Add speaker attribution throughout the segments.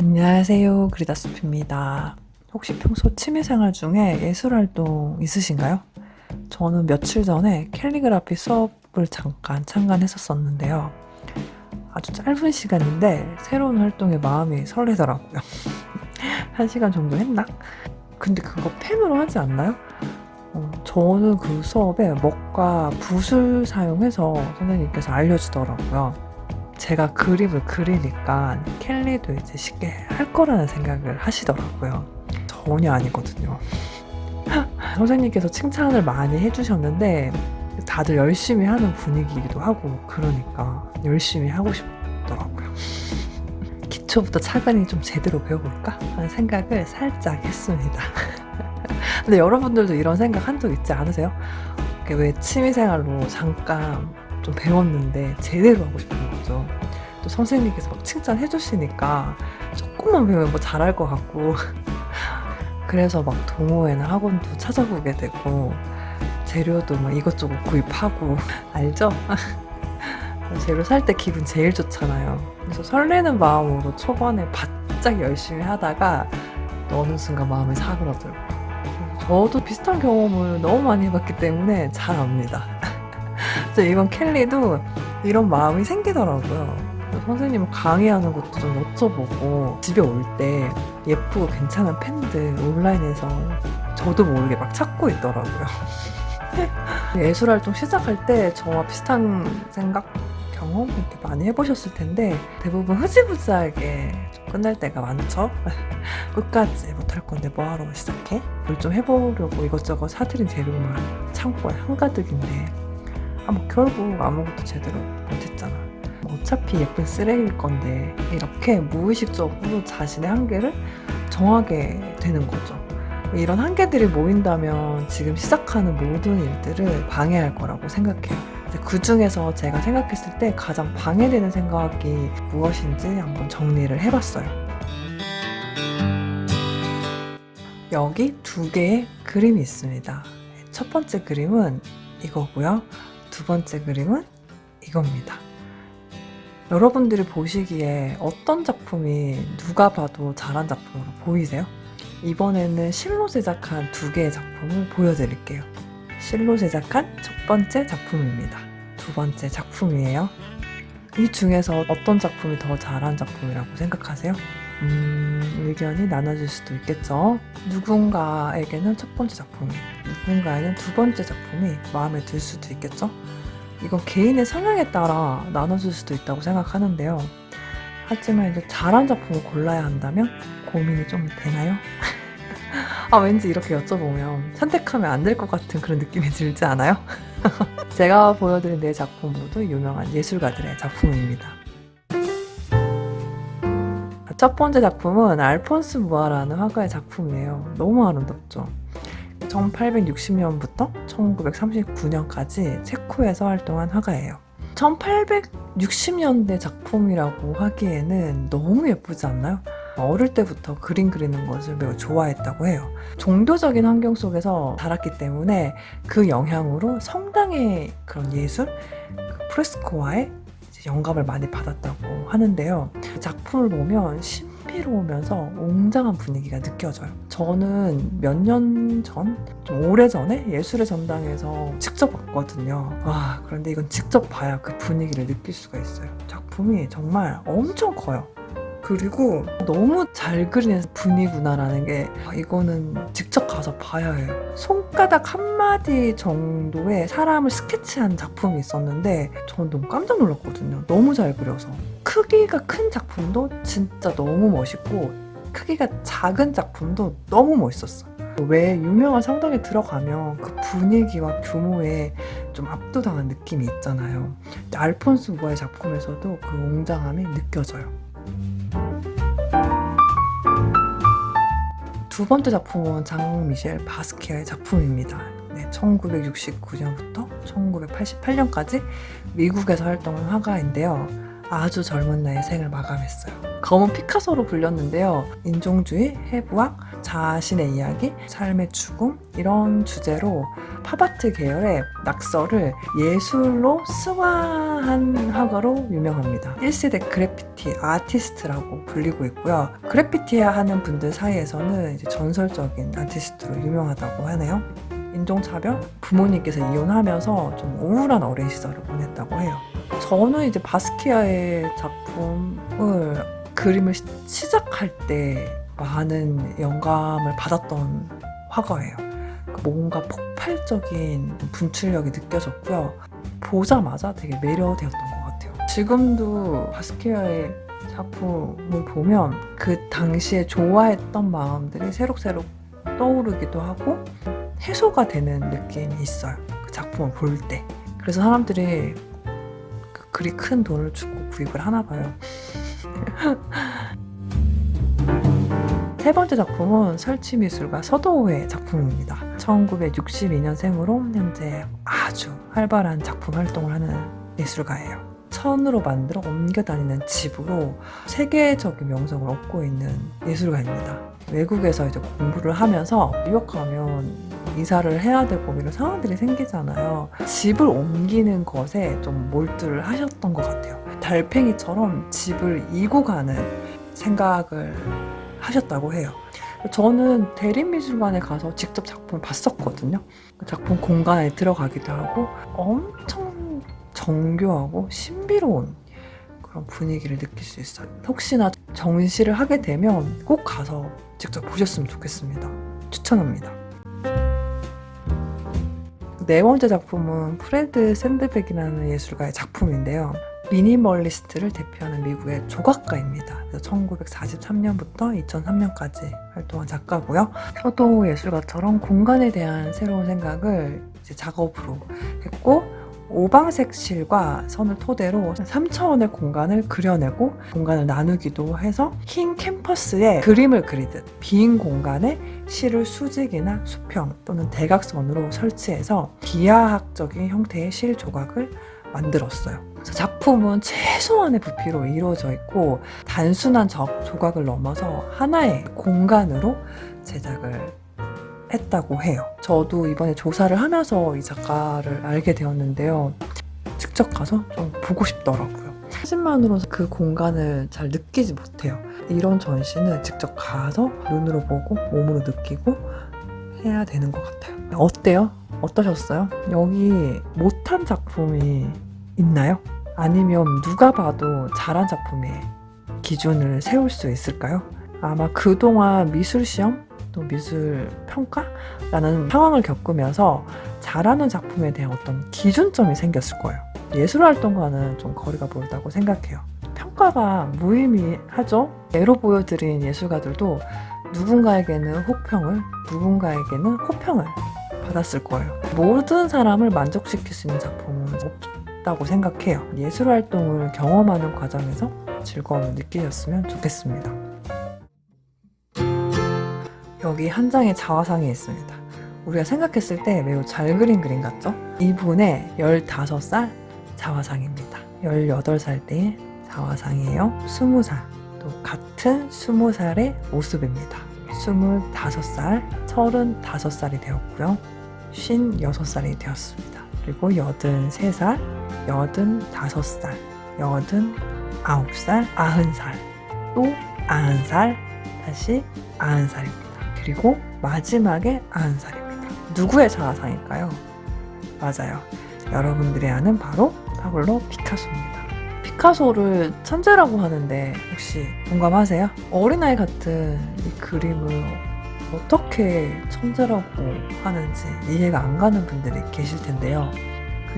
Speaker 1: 안녕하세요. 그리다스피입니다. 혹시 평소 취미생활 중에 예술활동 있으신가요? 저는 며칠 전에 캘리그라피 수업을 잠깐 참관했었었는데요. 아주 짧은 시간인데 새로운 활동에 마음이 설레더라고요. 1시간 정도 했나? 근데 그거 펜으로 하지 않나요? 저는 그 수업에 먹과 붓을 사용해서 선생님께서 알려주더라고요. 제가 그림을 그리니까 켈리도 이제 쉽게 할 거라는 생각을 하시더라고요. 전혀 아니거든요. 선생님께서 칭찬을 많이 해주셨는데 다들 열심히 하는 분위기이기도 하고 그러니까 열심히 하고 싶더라고요. 기초부터 차근히 좀 제대로 배워볼까 하는 생각을 살짝 했습니다. 근데 여러분들도 이런 생각 한 적 있지 않으세요? 왜 취미생활로 잠깐 좀 배웠는데 제대로 하고 싶은 거죠. 또 선생님께서 막 칭찬해 주시니까 조금만 배우면 뭐 잘할 것 같고 그래서 막 동호회나 학원도 찾아보게 되고 재료도 막 이것저것 구입하고 알죠? 재료 살 때 기분 제일 좋잖아요. 그래서 설레는 마음으로 초반에 바짝 열심히 하다가 또 어느 순간 마음이 사그라들고 저도 비슷한 경험을 너무 많이 해봤기 때문에 잘 압니다. 그래서 이번 켈리도 이런 마음이 생기더라고요. 선생님 강의하는 것도 좀 여쭤보고 집에 올 때 예쁘고 괜찮은 펜들 온라인에서 저도 모르게 막 찾고 있더라고요. 예술활동 시작할 때 저와 비슷한 생각, 경험 이렇게 많이 해보셨을 텐데 대부분 흐지부지하게 좀 끝날 때가 많죠. 끝까지 못할 건데 뭐하러 시작해? 뭘 좀 해보려고 이것저것 사들인 재료만 창고에 한가득인데 뭐 결국 아무것도 제대로 못했잖아. 어차피 예쁜 쓰레기일 건데 이렇게 무의식적으로 자신의 한계를 정하게 되는 거죠. 이런 한계들이 모인다면 지금 시작하는 모든 일들을 방해할 거라고 생각해요. 그 중에서 제가 생각했을 때 가장 방해되는 생각이 무엇인지 한번 정리를 해봤어요. 여기 두 개의 그림이 있습니다. 첫 번째 그림은 이거고요. 두 번째 그림은 이겁니다. 여러분들이 보시기에 어떤 작품이 누가 봐도 잘한 작품으로 보이세요? 이번에는 실로 제작한 두 개의 작품을 보여드릴게요. 실로 제작한 첫 번째 작품입니다. 두 번째 작품이에요. 이 중에서 어떤 작품이 더 잘한 작품이라고 생각하세요? 의견이 나눠질 수도 있겠죠. 누군가에게는 첫 번째 작품이, 누군가에는 두 번째 작품이 마음에 들 수도 있겠죠. 이건 개인의 성향에 따라 나눠질 수도 있다고 생각하는데요. 하지만 이제 잘한 작품을 골라야 한다면 고민이 좀 되나요? 왠지 이렇게 여쭤보면 선택하면 안 될 것 같은 그런 느낌이 들지 않아요? 제가 보여드린 네 작품 모두 유명한 예술가들의 작품입니다. 첫 번째 작품은 알폰스 무아라는 화가의 작품이에요. 너무 아름답죠? 1860년부터 1939년까지 체코에서 활동한 화가예요. 1860년대 작품이라고 하기에는 너무 예쁘지 않나요? 어릴 때부터 그림 그리는 것을 매우 좋아했다고 해요. 종교적인 환경 속에서 자랐기 때문에 그 영향으로 성당의 그런 예술, 프레스코화에 영감을 많이 받았다고 하는데요. 그 작품을 보면 신비로우면서 웅장한 분위기가 느껴져요. 저는 몇 년 전, 좀 오래전에 예술의 전당에서 직접 봤거든요. 그런데 이건 직접 봐야 그 분위기를 느낄 수가 있어요. 작품이 정말 엄청 커요. 그리고 너무 잘 그리는 분이구나라는 게 이거는 직접 가서 봐야 해요. 손가락 한마디 정도의 사람을 스케치한 작품이 있었는데 저는 너무 깜짝 놀랐거든요. 너무 잘 그려서. 크기가 큰 작품도 진짜 너무 멋있고 크기가 작은 작품도 너무 멋있었어. 왜 유명한 성당에 들어가면 그 분위기와 규모에 좀 압도당한 느낌이 있잖아요. 알폰스 무아의 작품에서도 그 웅장함이 느껴져요. 두 번째 작품은 장 미셸 바스키아의 작품입니다. 1969년부터 1988년까지 미국에서 활동한 화가인데요. 아주 젊은 나이에 생을 마감했어요. 검은 피카소로 불렸는데요. 인종주의, 해부학, 자신의 이야기, 삶의 죽음 이런 주제로 팝아트 계열의 낙서를 예술로 승화한 화가로 유명합니다. 1세대 그래피티 아티스트라고 불리고 있고요. 그래피티 하는 분들 사이에서는 이제 전설적인 아티스트로 유명하다고 하네요. 인종차별, 부모님께서 이혼하면서 좀 우울한 어린 시절을 보냈다고 해요. 저는 이제 바스키아의 작품을 그림을 시작할 때 많은 영감을 받았던 화가예요. 뭔가 폭발적인 분출력이 느껴졌고요. 보자마자 되게 매료되었던 것 같아요. 지금도 바스키아의 작품을 보면 그 당시에 좋아했던 마음들이 새록새록 떠오르기도 하고 해소가 되는 느낌이 있어요. 그 작품을 볼 때. 그래서 사람들이 그리 큰 돈을 주고 구입을 하나 봐요. 세 번째 작품은 설치미술가 서도우의 작품입니다. 1962년생으로 현재 아주 활발한 작품 활동을 하는 예술가예요. 천으로 만들어 옮겨 다니는 집으로 세계적인 명성을 얻고 있는 예술가입니다. 외국에서 이제 공부를 하면서 뉴욕 가면 이사를 해야 되고 이런 상황들이 생기잖아요. 집을 옮기는 것에 좀 몰두를 하셨던 것 같아요. 달팽이처럼 집을 이고 가는 생각을 하셨다고 해요. 저는 대림미술관에 가서 직접 작품을 봤었거든요. 작품 공간에 들어가기도 하고 엄청 정교하고 신비로운 그런 분위기를 느낄 수 있어요. 혹시나 전시를 하게 되면 꼭 가서 직접 보셨으면 좋겠습니다. 추천합니다. 네 번째 작품은 프레드 샌드백이라는 예술가의 작품인데요. 미니멀리스트를 대표하는 미국의 조각가입니다. 1943년부터 2003년까지 활동한 작가고요. 서도우 예술가처럼 공간에 대한 새로운 생각을 이제 작업으로 했고 오방색 실과 선을 토대로 3차원의 공간을 그려내고 공간을 나누기도 해서 흰 캔버스에 그림을 그리듯 빈 공간에 실을 수직이나 수평 또는 대각선으로 설치해서 비하학적인 형태의 실 조각을 만들었어요. 그래서 작품은 최소한의 부피로 이루어져 있고 단순한 조각을 넘어서 하나의 공간으로 제작을 했다고 해요. 저도 이번에 조사를 하면서 이 작가를 알게 되었는데요. 직접 가서 좀 보고 싶더라고요. 사진만으로 그 공간을 잘 느끼지 못해요. 이런 전시는 직접 가서 눈으로 보고 몸으로 느끼고 해야 되는 것 같아요. 어때요? 어떠셨어요? 여기 못한 작품이 있나요? 아니면 누가 봐도 잘한 작품의 기준을 세울 수 있을까요? 아마 그동안 미술시험 또 미술평가라는 상황을 겪으면서 잘하는 작품에 대한 어떤 기준점이 생겼을 거예요. 예술활동과는 좀 거리가 멀다고 생각해요. 평가가 무의미하죠? 예로 보여드린 예술가들도 누군가에게는 혹평을, 누군가에게는 호평을 받았을 거예요. 모든 사람을 만족시킬 수 있는 작품은 없다고 생각해요. 예술활동을 경험하는 과정에서 즐거움을 느끼셨으면 좋겠습니다. 여기 한 장의 자화상이 있습니다. 우리가 생각했을 때 매우 잘 그린 그림 같죠? 이분의 15살 자화상입니다. 18살 때의 자화상이에요. 20살, 또 같은 20살의 모습입니다. 25살, 35살이 되었고요. 56살이 되었습니다. 그리고 83살, 85살, 89살, 90살, 또 90살, 다시 90살입니다. 그리고 마지막에 90살입니다. 누구의 자화상일까요? 맞아요. 여러분들이 아는 바로 파블로 피카소입니다. 피카소를 천재라고 하는데 혹시 공감하세요? 어린아이 같은 이 그림을 어떻게 천재라고 하는지 이해가 안 가는 분들이 계실 텐데요.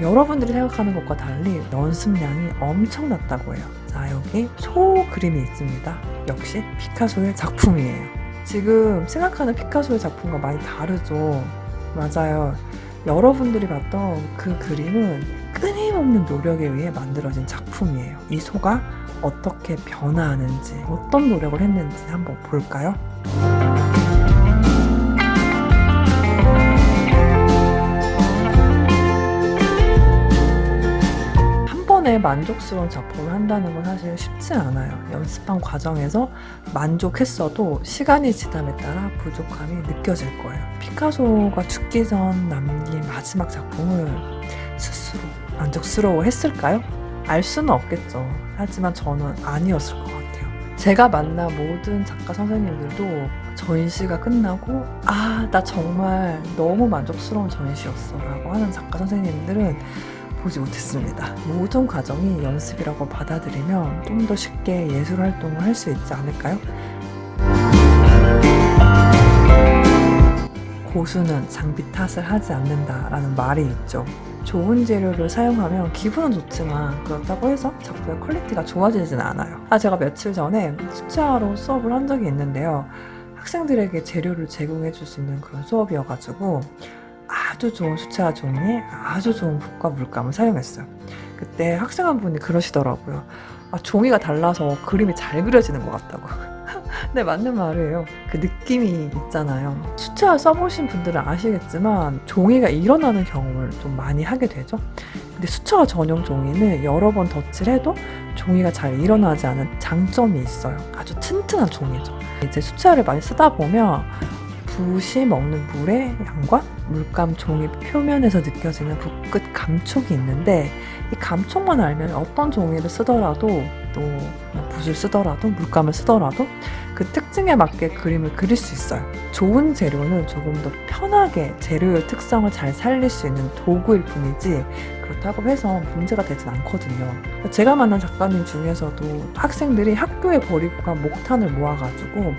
Speaker 1: 여러분들이 생각하는 것과 달리 연습량이 엄청났다고 해요. 자, 여기 소 그림이 있습니다. 역시 피카소의 작품이에요. 지금 생각하는 피카소의 작품과 많이 다르죠. 맞아요. 여러분들이 봤던 그 그림은 끊임없는 노력에 의해 만들어진 작품이에요. 이 소가 어떻게 변화하는지, 어떤 노력을 했는지 한번 볼까요? 번에 만족스러운 작품을 한다는 건 사실 쉽지 않아요. 연습한 과정에서 만족했어도 시간이 지남에 따라 부족함이 느껴질 거예요. 피카소가 죽기 전 남긴 마지막 작품을 스스로 만족스러워 했을까요? 알 수는 없겠죠. 하지만 저는 아니었을 것 같아요. 제가 만난 모든 작가 선생님들도 전시가 끝나고 나 정말 너무 만족스러운 전시였어 라고 하는 작가 선생님들은 보지 못했습니다. 모든 과정이 연습이라고 받아들이면 좀 더 쉽게 예술 활동을 할 수 있지 않을까요? 고수는 장비 탓을 하지 않는다라는 말이 있죠. 좋은 재료를 사용하면 기분은 좋지만 그렇다고 해서 작품의 퀄리티가 좋아지진 않아요. 제가 며칠 전에 수채화로 수업을 한 적이 있는데요. 학생들에게 재료를 제공해 줄 수 있는 그런 수업이어가지고 아주 좋은 수채화 종이에 아주 좋은 붓과 물감을 사용했어요. 그때 학생 한 분이 그러시더라고요. 종이가 달라서 그림이 잘 그려지는 것 같다고. 네, 맞는 말이에요. 그 느낌이 있잖아요. 수채화 써보신 분들은 아시겠지만 종이가 일어나는 경험을 좀 많이 하게 되죠. 근데 수채화 전용 종이는 여러 번 덧칠을 해도 종이가 잘 일어나지 않은 장점이 있어요. 아주 튼튼한 종이죠. 이제 수채화를 많이 쓰다 보면 붓이 먹는 물의 양과 물감 종이 표면에서 느껴지는 붓끝 감촉이 있는데 이 감촉만 알면 어떤 종이를 쓰더라도 또 붓을 쓰더라도 물감을 쓰더라도 그 특징에 맞게 그림을 그릴 수 있어요. 좋은 재료는 조금 더 편하게 재료의 특성을 잘 살릴 수 있는 도구일 뿐이지 그렇다고 해서 문제가 되진 않거든요. 제가 만난 작가님 중에서도 학생들이 학교에 버리고 간 목탄을 모아가지고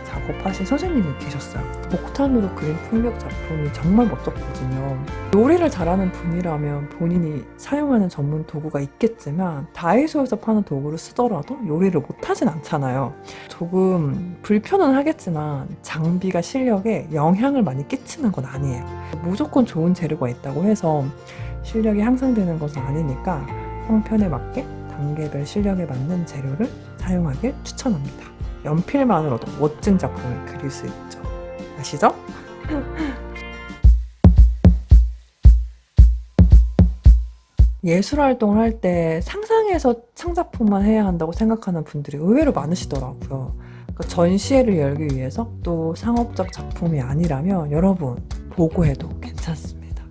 Speaker 1: 작업하신 선생님이 계셨어요. 목탄으로 그린 풍력 작품이 정말 멋졌거든요. 요리를 잘하는 분이라면 본인이 사용하는 전문 도구가 있겠지만 다이소에서 파는 도구를 쓰더라도 요리를 못하진 않잖아요. 조금 불편은 하겠지만 장비가 실력에 영향을 많이 끼치는 건 아니에요. 무조건 좋은 재료가 있다고 해서 실력이 향상되는 것은 아니니까 형편에 맞게 단계별 실력에 맞는 재료를 사용하길 추천합니다. 연필만으로도 멋진 작품을 그릴 수 있죠. 아시죠? 예술 활동을 할 때 상상해서 창작품만 해야 한다고 생각하는 분들이 의외로 많으시더라고요. 그러니까 전시회를 열기 위해서 또 상업적 작품이 아니라면 여러분 보고해도 괜찮습니다.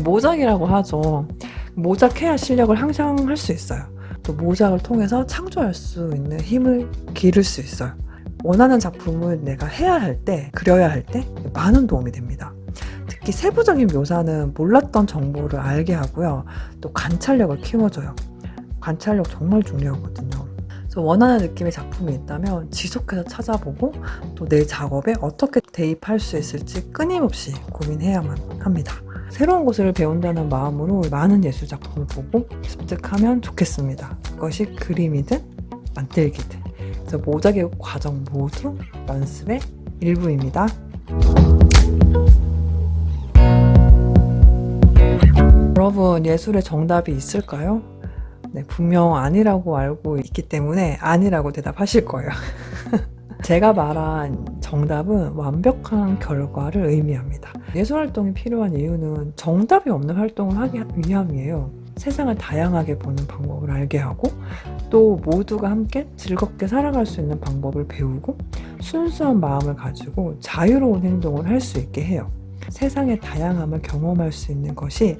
Speaker 1: 모작이라고 하죠. 모작해야 실력을 향상할 수 있어요. 또 모작을 통해서 창조할 수 있는 힘을 기를 수 있어요. 원하는 작품을 내가 해야 할 때, 그려야 할 때 많은 도움이 됩니다. 특히 세부적인 묘사는 몰랐던 정보를 알게 하고요. 또 관찰력을 키워줘요. 관찰력 정말 중요하거든요. 그래서 원하는 느낌의 작품이 있다면 지속해서 찾아보고 또 내 작업에 어떻게 대입할 수 있을지 끊임없이 고민해야만 합니다. 새로운 것을 배운다는 마음으로 많은 예술 작품을 보고 습득하면 좋겠습니다. 그것이 그림이든 만들기든. 그래서 모작의 과정 모두 연습의 일부입니다. 여러분, 예술에 정답이 있을까요? 네, 분명 아니라고 알고 있기 때문에 아니라고 대답하실 거예요. 제가 말한 정답은 완벽한 결과를 의미합니다. 예술 활동이 필요한 이유는 정답이 없는 활동을 하기 위함이에요. 세상을 다양하게 보는 방법을 알게 하고 또 모두가 함께 즐겁게 살아갈 수 있는 방법을 배우고 순수한 마음을 가지고 자유로운 행동을 할 수 있게 해요. 세상의 다양함을 경험할 수 있는 것이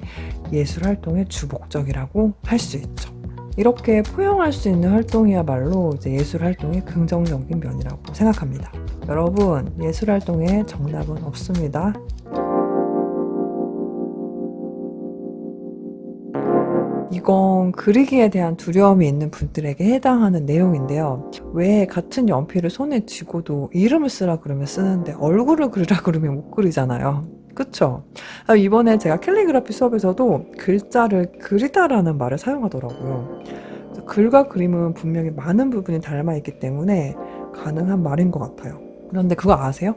Speaker 1: 예술 활동의 주 목적이라고 할 수 있죠. 이렇게 포용할 수 있는 활동이야말로 이제 예술 활동의 긍정적인 면이라고 생각합니다. 여러분, 예술 활동에 정답은 없습니다. 이건 그리기에 대한 두려움이 있는 분들에게 해당하는 내용인데요. 왜 같은 연필을 손에 쥐고도 이름을 쓰라 그러면 쓰는데 얼굴을 그리라 그러면 못 그리잖아요. 그쵸? 이번에 제가 캘리그라피 수업에서도 글자를 그리다라는 말을 사용하더라고요. 글과 그림은 분명히 많은 부분이 닮아있기 때문에 가능한 말인 것 같아요. 그런데 그거 아세요?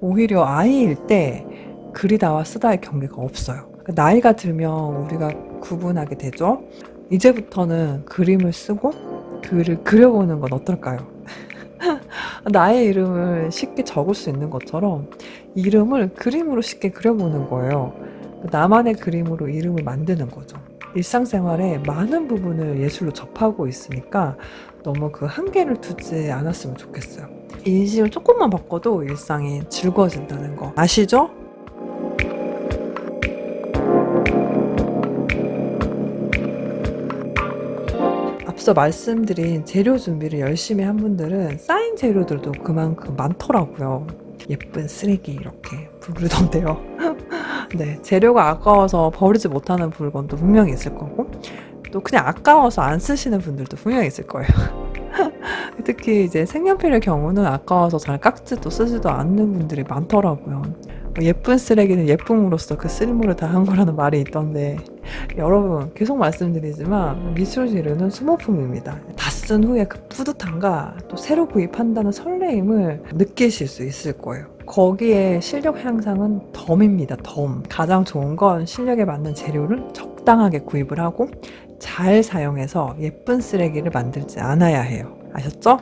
Speaker 1: 오히려 아이일 때 그리다와 쓰다의 경계가 없어요. 나이가 들면 우리가 구분하게 되죠. 이제부터는 그림을 쓰고 글을 그려보는 건 어떨까요? 나의 이름을 쉽게 적을 수 있는 것처럼 이름을 그림으로 쉽게 그려보는 거예요. 나만의 그림으로 이름을 만드는 거죠. 일상생활의 많은 부분을 예술로 접하고 있으니까 너무 그 한계를 두지 않았으면 좋겠어요. 인식을 조금만 바꿔도 일상이 즐거워진다는 거 아시죠? 앞서 말씀드린 재료 준비를 열심히 한 분들은 쌓인 재료들도 그만큼 많더라고요. 예쁜 쓰레기 이렇게 부르던데요. 네, 재료가 아까워서 버리지 못하는 물건도 분명히 있을 거고, 또 그냥 아까워서 안 쓰시는 분들도 분명히 있을 거예요. 특히 이제 색연필의 경우는 아까워서 잘 깎지도 쓰지도 않는 분들이 많더라고요. 예쁜 쓰레기는 예쁨으로써 그 쓸모를 다한 거라는 말이 있던데, 여러분 계속 말씀드리지만 미술 재료는 소모품입니다. 다 쓴 후에 그 뿌듯함과 또 새로 구입한다는 설레임을 느끼실 수 있을 거예요. 거기에 실력 향상은 덤입니다. 덤. 가장 좋은 건 실력에 맞는 재료를 적당하게 구입을 하고 잘 사용해서 예쁜 쓰레기를 만들지 않아야 해요. 아셨죠?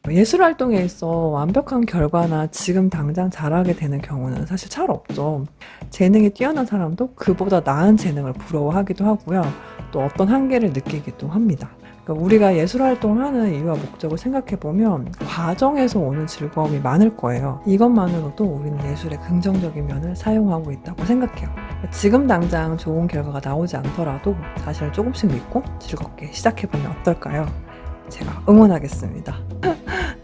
Speaker 1: 예술 활동에 있어 완벽한 결과나 지금 당장 잘하게 되는 경우는 사실 잘 없죠. 재능이 뛰어난 사람도 그보다 나은 재능을 부러워하기도 하고요. 또 어떤 한계를 느끼기도 합니다. 그러니까 우리가 예술 활동을 하는 이유와 목적을 생각해 보면 과정에서 오는 즐거움이 많을 거예요. 이것만으로도 우리는 예술의 긍정적인 면을 사용하고 있다고 생각해요. 지금 당장 좋은 결과가 나오지 않더라도 자신을 조금씩 믿고 즐겁게 시작해 보면 어떨까요? 제가 응원하겠습니다.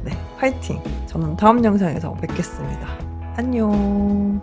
Speaker 1: 네, 화이팅! 저는 다음 영상에서 뵙겠습니다. 안녕!